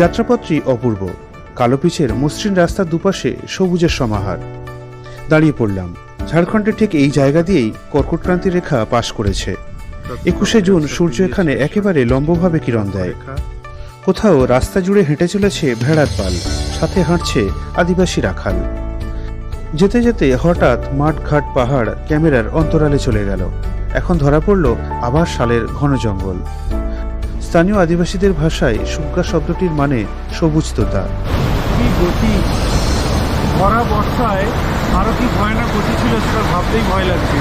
যাত্রাপথটি অপূর্ব। কালো পিচের মসৃণ রাস্তার দুপাশে সবুজের সমাহার। দাঁড়িয়ে পড়লাম। ঝাড়খণ্ডের ঠিক এই জায়গা দিয়েই কর্কটক্রান্তি রেখা পাশ করেছে। 21শে জুন সূর্য এখানে একেবারে লম্বভাবে কিরণ দেয়। কোথাও রাস্তা জুড়ে হেঁটে চলেছে ভেড়ার পাল, সাথে হাঁটছে আদিবাসী রাখাল। যেতে যেতে হঠাৎ মাঠঘাট পাহাড় ক্যামেরার অন্তরালে চলে গেল। এখন ধরা পড়ল আবার শালের ঘন জঙ্গল। স্থানীয় আদিবাসীদের ভাষায় শুগ্গা শব্দটির মানে সবুজ তোতা। কি গতি! ভরা বর্ষায় আরো কি ভয়ানক গতি ছিল সেটা ভাবতেই ভয় লাগছে।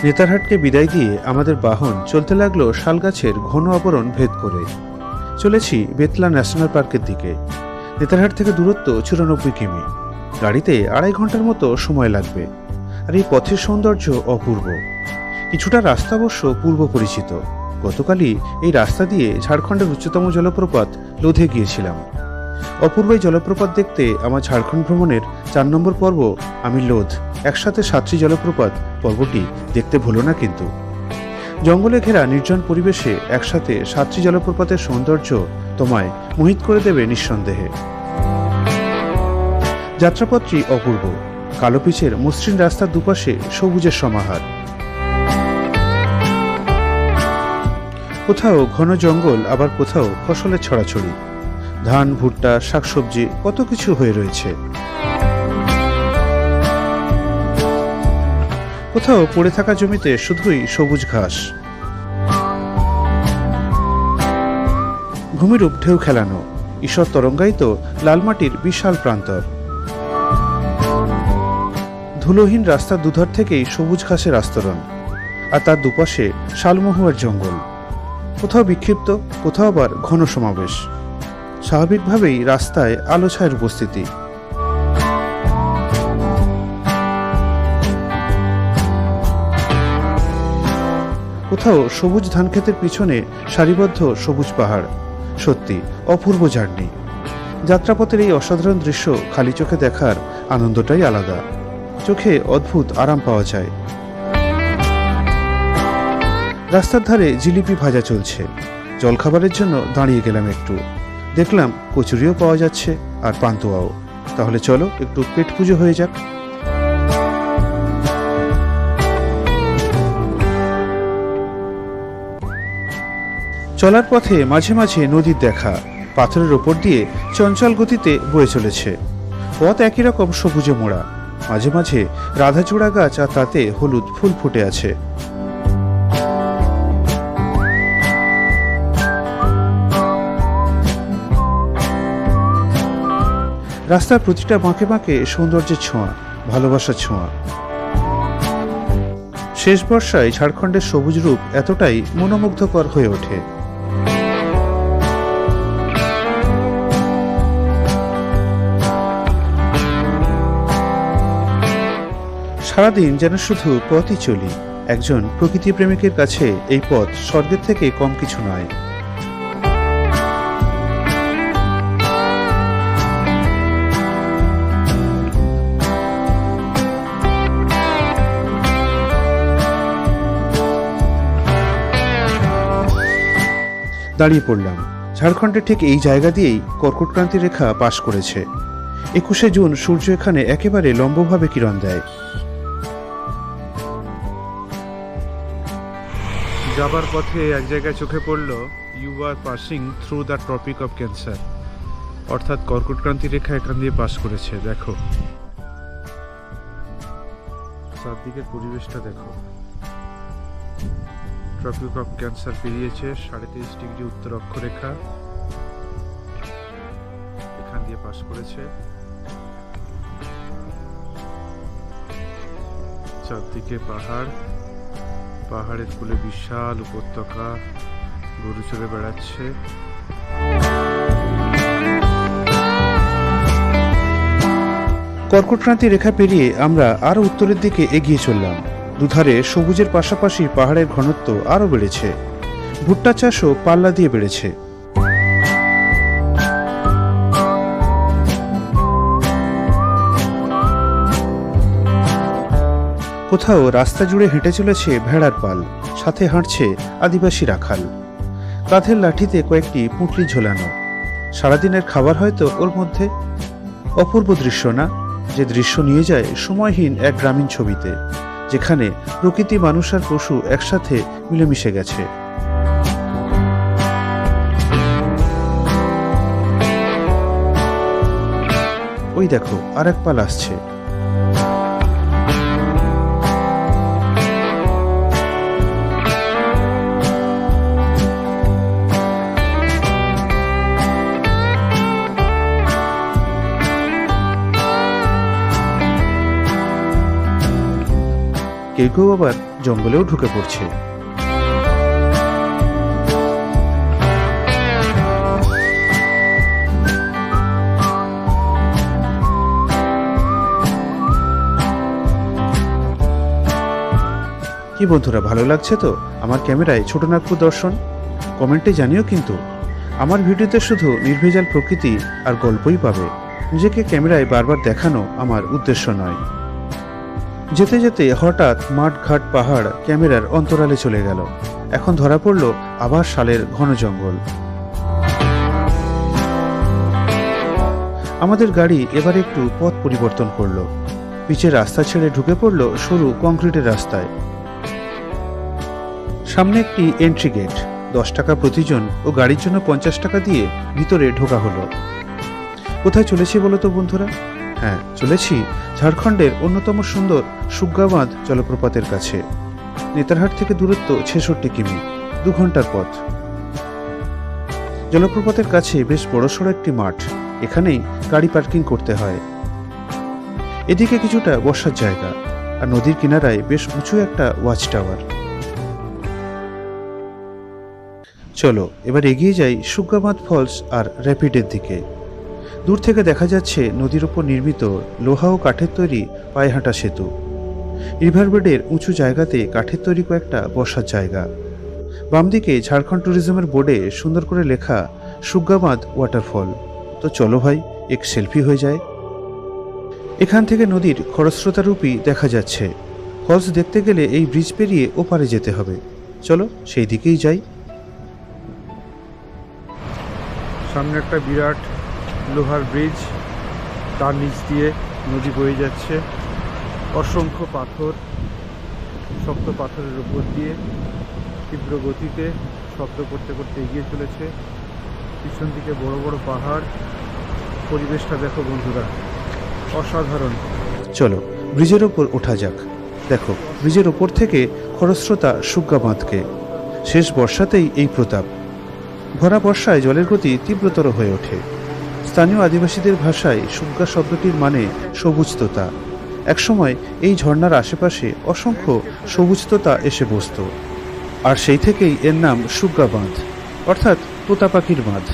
নেতারহাটকে বিদায় দিয়ে আমাদের বাহন চলতে লাগলো শালগাছের ঘন আবরণ ভেদ করে। চলেছি বেতলা ন্যাশনাল পার্কের দিকে। নেতারহাট থেকে দূরত্ব 94 কিমি। গাড়িতে 2.5 ঘন্টার মতো সময় লাগবে। আর এই পথের সৌন্দর্য অপূর্ব। কিছুটা রাস্তা অবশ্য পূর্ব পরিচিত। গতকালই এই রাস্তা দিয়ে ঝাড়খণ্ডের উচ্চতম জলপ্রপাত লোধে গিয়েছিলাম। অপূর্ব এই জলপ্রপাত দেখতে আমার ঝাড়খণ্ড ভ্রমণের 4 নম্বর পর্ব আমি লোধ একসাথে 7টি জলপ্রপাত পর্বটি দেখতে ভুলো না কিন্তু। জঙ্গলে ঘেরা নির্জন পরিবেশে একসাথে 7টি জলপ্রপাতের সৌন্দর্য তোমায় মোহিত করে দেবে নিঃসন্দেহে। যাত্রাপথটি অপূর্ব। কালো পিচের মসৃণ রাস্তার দুপাশে সবুজের সমাহার। কোথাও ঘন জঙ্গল, আবার কোথাও ফসলের ছড়াছড়ি। ধান, ভুট্টা, শাকসবজি কত কিছু হয়ে রয়েছে। কোথাও পড়ে থাকা জমিতে শুধুই সবুজ ঘাস। ভূমিরূপ ঢেউ খেলানো, ঈশ্বর তরঙ্গায়িত লাল মাটির বিশাল প্রান্তর। ধুলোহীন রাস্তার দুধার থেকেই সবুজ ঘাসের আস্তরণ, আর তার দুপাশে শালমহুয়ার জঙ্গল। কোথাও বিক্ষিপ্ত, কোথাও আবার ঘন সমাবেশ। স্বাভাবিকভাবেই রাস্তায় আলো ছায়ের উপস্থিতি। কোথাও সবুজ ধানক্ষেতের পিছনে সারিবদ্ধ সবুজ পাহাড়। সত্যি অপূর্ব জার্নি। যাত্রাপথের এই অসাধারণ দৃশ্য খালি চোখে দেখার আনন্দটাই আলাদা। চোখে অদ্ভুত আরাম পাওয়া যায়। রাস্তার ধারে জিলিপি ভাজা চলছে। জলখাবারের জন্য দাঁড়িয়ে গেলাম একটু। দেখলাম কচুরিও পাওয়া যাচ্ছে আর পান্তুয়াও। তাহলে চলো একটু পেট পুজো হয়ে যাক। চলার পথে মাঝে মাঝে নদীর দেখা। পাথরের ওপর দিয়ে চঞ্চল গতিতে বয়ে চলেছে। পথ একই রকম সবুজে মোড়া। মাঝে মাঝে রাধাচূড়া গাছ, আর তাতে হলুদ ফুল ফুটে আছে। রাস্তার প্রতিটা বাঁকে বাঁকে সৌন্দর্যের ছোঁয়া, ভালোবাসার ছোঁয়া। শেষ বর্ষায় ঝাড়খণ্ডের সবুজ রূপ এতটাই মনোমুগ্ধকর হয়ে ওঠে। সারাদিন যেন শুধু পথই চলি। একজন প্রকৃতি প্রেমিকের কাছে এই পথ স্বর্গের থেকে কম কিছু নয়। দাঁড়িয়ে পড়লাম। ঝাড়খণ্ডের ঠিক এই জায়গা দিয়েই কর্কটক্রান্তি রেখা পাশ করেছে। 21শে জুন সূর্য এখানে একেবারে লম্বভাবে কিরণ দেয়। যাবার পথে এক জায়গায় চোখে পড়ল, you are passing through the Tropic of Cancer. অর্থাৎ কর্কটক্রান্তি রেখা এখান দিয়ে পাস করেছে। দেখো চারদিকের পরিবেশটা দেখো। ট্রপিক অফ ক্যান্সার পেরিয়েছে ৩.৫ ডিগ্রি উত্তর অক্ষরেখা, এখান দিয়ে পাস করেছে। চারদিকে পাহাড়, পাহাড়ের কোলে বিশাল উপত্যকা, গরু চড়ে বেড়াচ্ছে। কর্কটক্রান্তি রেখা পেরিয়ে আমরা আরো উত্তরের দিকে এগিয়ে চললাম। দুধারে সবুজের পাশাপাশি পাহাড়ের ঘনত্ব আরও বেড়েছে। ভুট্টা চাষও পাল্লা দিয়ে বেড়েছে। কোথাও রাস্তা জুড়ে হেঁটে চলেছে ভেড়ার পাল, সাথে হাঁটছে আদিবাসী রাখাল। কাঁধের লাঠিতে কয়েকটি পুঁটলি ঝোলানো। সারাদিনের খাবার হয়তো ওর মধ্যে। অপূর্ব দৃশ্য না? যে দৃশ্য নিয়ে যায় সময়হীন এক গ্রামীণ ছবিতে, যেখানে প্রকৃতি, মানুষ আর পশু একসাথে মিলেমিশে গেছে। ওই দেখো, আর এক পাল আসছে। কেউ কেউ আবার জঙ্গলেও ঢুকে পড়ছে। কি বন্ধুরা, ভালো লাগছে তো আমার ক্যামেরায় ছোটনাগপুর দর্শন? কমেন্টে জানিও কিন্তু। আমার ভিডিওতে শুধু নির্ভেজাল প্রকৃতি আর গল্পই পাবে। নিজেকে ক্যামেরায় বারবার দেখানো আমার উদ্দেশ্য নয়। যেতে যেতে হঠাৎ মাঠ, ঘাট, পাহাড় ক্যামেরার অন্তরালে চলে গেল। এখন ধরা পড়ল আবার শালের ঘন জঙ্গল। আমাদের গাড়ি এবার একটু পথ পরিবর্তন করলো। পিচের রাস্তা ছেড়ে ঢুকে পড়ল সরু কংক্রিটের রাস্তায়। সামনে একটি এন্ট্রি গেট। 10 টাকা প্রতিজন ও গাড়ির জন্য 50 টাকা দিয়ে ভিতরে ঢোকা হলো। কোথায় চলেছি বলো তো বন্ধুরা? হ্যাঁ, চলেছি ঝাড়খণ্ডের অন্যতম সুন্দর সুগ্গা বাঁধ জলপ্রপাতের কাছে। নেতারহাট থেকে দূরত্ব 66 কিমি, 2 ঘন্টার পথ। জলপ্রপাতের কাছে বেশ বড়সড় একটি মাঠ। এখানেই গাড়ি পার্কিং করতে হয়। এদিকে কিছুটা বসার জায়গা, আর নদীর কিনারায় বেশ উঁচু একটা ওয়াচ টাওয়ার। চলো এবার এগিয়ে যাই সুগ্গা বাঁধ ফলস আর র্যাপিডের দিকে। দূর থেকে দেখা যাচ্ছে নদীর ওপর নির্মিত লোহা ও কাঠের তৈরি পায়ে হাঁটা সেতু। রিভারবেডের উঁচু জায়গাতে কাঠের তৈরি কয়েকটা বসার জায়গা। বাম দিকে ঝাড়খণ্ড ট্যুরিজমের বোর্ডে সুন্দর করে লেখা সুগ্গা বাঁধ ওয়াটারফল। তো চলো ভাই, এক সেলফি হয়ে যায়। এখান থেকে নদীর খরস্রোতারূপী দেখা যাচ্ছে। ফলস দেখতে গেলে এই ব্রিজ পেরিয়ে ওপারে যেতে হবে। চলো সেই দিকেই যাই। সামনে একটা বিরাট লোহার ব্রিজ, তার নিচ দিয়ে নদী বয়ে যাচ্ছে। অসংখ্য পাথর, শক্ত পাথরের উপর দিয়ে তীব্র গতিতে শব্দ করতে করতে এগিয়ে চলেছে। পিছন দিকে বড় বড় পাহাড়। পরিবেশটা দেখো বন্ধুরা, অসাধারণ। চলো ব্রিজের ওপর ওঠা যাক। দেখো, ব্রিজের ওপর থেকে খরস্রোতা সুগ্গা বাঁধকে। শেষ বর্ষাতেই এই প্রতাপ। ভরা বর্ষায় জলের গতি তীব্রতর হয়ে ওঠে। স্থানীয় আদিবাসীদের ভাষায় সুগ্গা শব্দটির মানে সবুজতোতা। একসময় এই ঝর্ণার আশেপাশে অসংখ্য সবুজতোতা এসে বসত, আর সেই থেকেই এর নাম সুগ্গা বাঁধ, অর্থাৎ তোতা পাখির বাঁধ।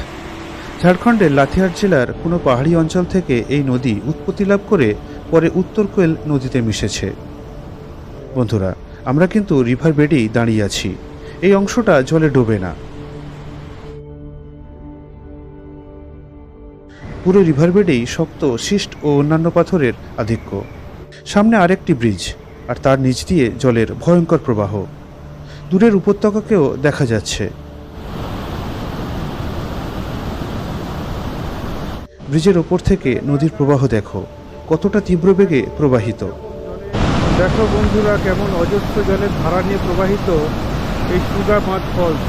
ঝাড়খণ্ডের লাঠিয়ার জেলার কোনো পাহাড়ি অঞ্চল থেকে এই নদী উৎপত্তি লাভ করে পরে উত্তর কোয়েল নদীতে মিশেছে। বন্ধুরা, আমরা কিন্তু রিভার বেডেই দাঁড়িয়ে আছি। এই অংশটা জলে ডোবে না। পুরো রিভার বেডেই শক্ত শিষ্ট ও অন্যান্য পাথরের আধিক্য। সামনে আরেকটি ব্রিজ, আর তার নিচ দিয়ে জলের ভয়ঙ্কর প্রবাহ। দূরের উপত্যকাকেও দেখা যাচ্ছে। ব্রিজের ওপর থেকে নদীর প্রবাহ দেখো, কতটা তীব্র বেগে প্রবাহিত। দেখো বন্ধুরা, কেমন অজস্র জলের ধারা নিয়ে প্রবাহিত এই সুগ্গা বাঁধ ফলস।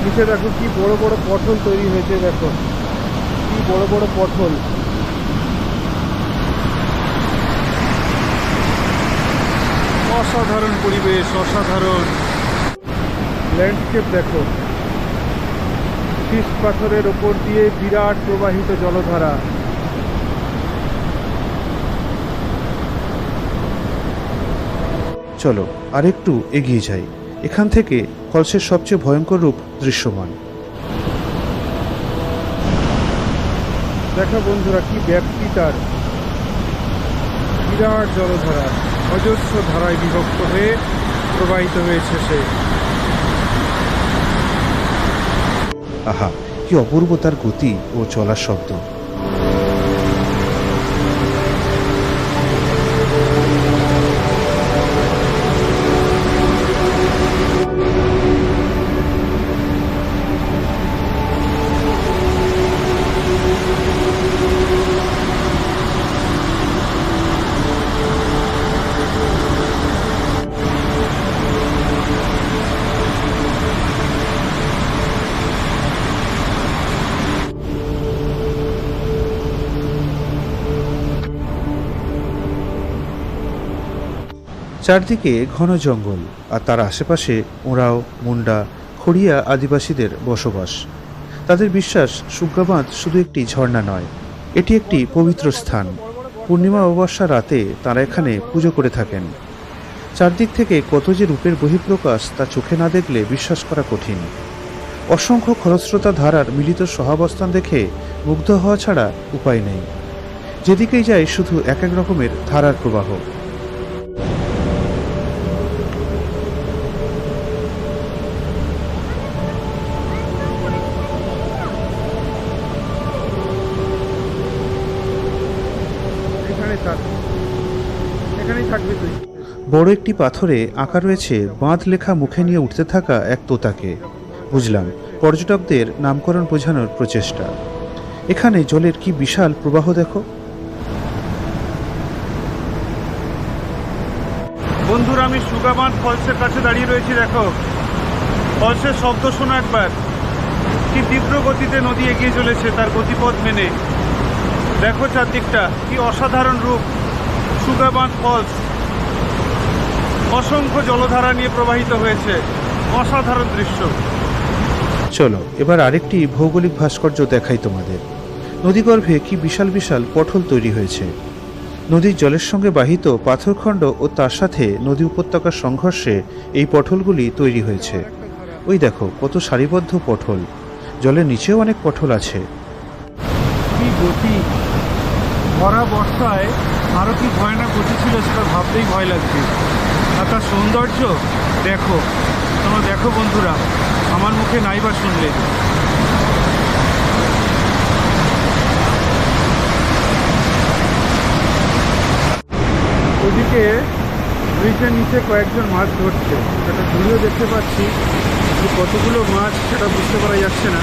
নিচে দেখো কি বড় বড় পটল তৈরি হয়েছে। দেখো কি বড় বড় পটল। অসাধারণ পরিবেশ, অসাধারণ ল্যান্ডস্কেপ। দেখো শিষ্ট পাথরের ওপর দিয়ে বিরাট প্রবাহিত জলধারা। চলো আরেকটু এগিয়ে যাই। এখান থেকে ফলসের সবচেয়ে ভয়ঙ্কর রূপ দৃশ্যমান। দেখো বন্ধুরা, কি ব্যাপ্তি তার, বিরাট জলধারা। অজস্র ধারায় বিভক্ত হয়ে প্রবাহিত হয়েছে সে। আহা, কি অপূর্ব তার গতি ও চলার শব্দ। চারদিকে ঘন জঙ্গল, আর তার আশেপাশে ওঁরাও, মুন্ডা, খড়িয়া আদিবাসীদের বসবাস। তাদের বিশ্বাস সুগ্গা বাঁধ শুধু একটি ঝর্ণা নয়, এটি একটি পবিত্র স্থান। পূর্ণিমা অমাবস্যা রাতে তারা এখানে পুজো করে থাকেন। চারদিক থেকে কত যে রূপের বহিঃপ্রকাশ তা চোখে না দেখলে বিশ্বাস করা কঠিন। অসংখ্য খরস্রোতা ধারার মিলিত সহাবস্থান দেখে মুগ্ধ হওয়া ছাড়া উপায় নেই। যেদিকেই যায় শুধু এক এক রকমের ধারার প্রবাহ। এখানেই থাকবি তুই। বড় একটি পাথরে আঁকা রয়েছে বাঁধ লেখা মুখে নিয়ে উঠতে থাকা এক তোতাকে। বুঝলাম, পর্যটকদের নামকরণ বোঝানোর প্রচেষ্টা। এখানে জলের কি বিশাল প্রবাহ দেখো। বন্ধুরা, আমি সুগ্গা বাঁধ ফলসের কাছে দাঁড়িয়ে রয়েছি। দেখো, ফলসের শব্দ শোনো একবার। কি তীব্র গতিতে নদী এগিয়ে চলেছে তার গতিপথ মেনে। দেখো চারদিকটা, কি অসাধারণ রূপ। সুগ্গা বাঁধ ফলস অসংখ্য জলধারা নিয়ে প্রবাহিত হয়েছে। অসাধারণ দৃশ্য। চলো এবার আরেকটি ভৌগোলিক ভাস্কর্য দেখাই তোমাদের। নদীগর্ভে কি বিশাল বিশাল পটল তৈরি হয়েছে। নদীর জলের সঙ্গে বাহিত পাথরখণ্ড ও তার সাথে নদী উপত্যকার সংঘর্ষে এই পটলগুলি তৈরি হয়েছে। ওই দেখো কত সারিবদ্ধ পটল। জলের নিচেও অনেক পটল আছে। কি গতি! ভরা বর্ষায় আরও কি ভয়ানক গতি ছিল সেটা ভাবতেই ভয় লাগছে। আর তার সৌন্দর্য দেখো, তোমরা দেখো বন্ধুরা, আমার মুখে নাইবা শুনলে। ওদিকে ব্রিজের নিচে কয়েকজন মাছ ধরছে, সেটা দূরেও দেখতে পাচ্ছি, কিন্তু কতগুলো মাছ সেটা বুঝতে পারা যাচ্ছে না।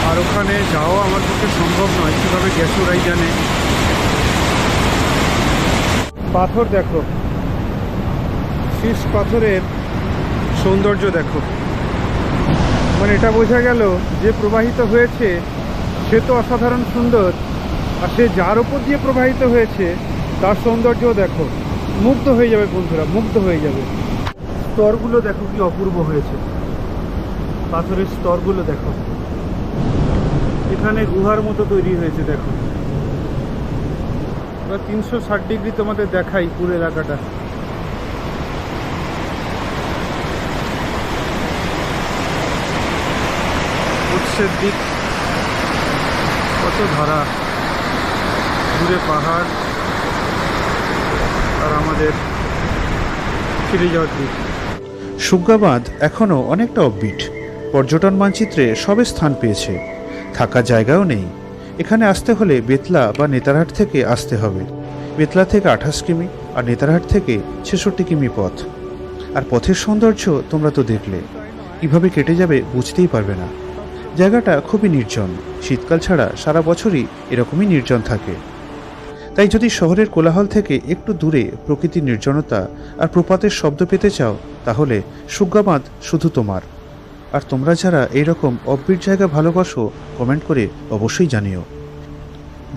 আর ওখানে যাওয়া আমার পক্ষে সম্ভব নয়, কীভাবে গেছে ওরাই জানে। পাথর দেখো, শীষ পাথরের সৌন্দর্য দেখো। মানে এটা বোঝা গেল যে প্রবাহিত হয়েছে সে তো অসাধারণ সুন্দর, আর সে যার ওপর দিয়ে প্রবাহিত হয়েছে তার সৌন্দর্যও দেখো। মুগ্ধ হয়ে যাবে বন্ধুরা, মুগ্ধ হয়ে যাবে। স্তরগুলো দেখো কি অপূর্ব হয়েছে। পাথরের স্তরগুলো দেখো, এখানে গুহার মতো তৈরি হয়েছে। দেখো, এবার 360 ডিগ্রি তোমাদের দেখাই পুরো এলাকাটা। উৎসের দিক কত ধারা, দূরে পাহাড়, আর আমাদের ফিরে যাওয়ার দিক। সুগ্গা বাঁধ এখনও অনেকটা অফবিট। পর্যটন মানচিত্রে সবে স্থান পেয়েছে, থাকার জায়গাও নেই। এখানে আসতে হলে বেতলা বা নেতারহাট থেকে আসতে হবে। বেতলা থেকে 28 কিমি আর নেতারহাট থেকে 66 কিমি পথ। আর পথের সৌন্দর্য তোমরা তো দেখলে, কিভাবে কেটে যাবে বুঝতেই পারবে না। জায়গাটা খুবই নির্জন, শীতকাল ছাড়া সারা বছরই এরকমই নির্জন থাকে। তাই যদি শহরের কোলাহল থেকে একটু দূরে প্রকৃতির নির্জনতা আর প্রপাতের শব্দ পেতে চাও, তাহলে সুগ্গা বাঁধ শুধু তোমার। আর তোমরা যারা এইরকম অফবিট জায়গা ভালোবাসো, কমেন্ট করে অবশ্যই জানিও।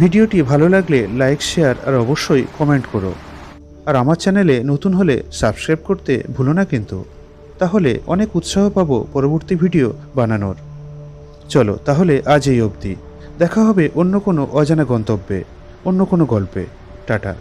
ভিডিওটি ভালো লাগলে লাইক, শেয়ার আর অবশ্যই কমেন্ট করো। আর আমার চ্যানেলে নতুন হলে সাবস্ক্রাইব করতে ভুলো না কিন্তু, তাহলে অনেক উৎসাহ পাবো পরবর্তী ভিডিও বানানোর। চলো তাহলে আজ এই অবধি। দেখা হবে অন্য কোনো অজানা গন্তব্যে, অন্য কোনো গল্পে। টাটা।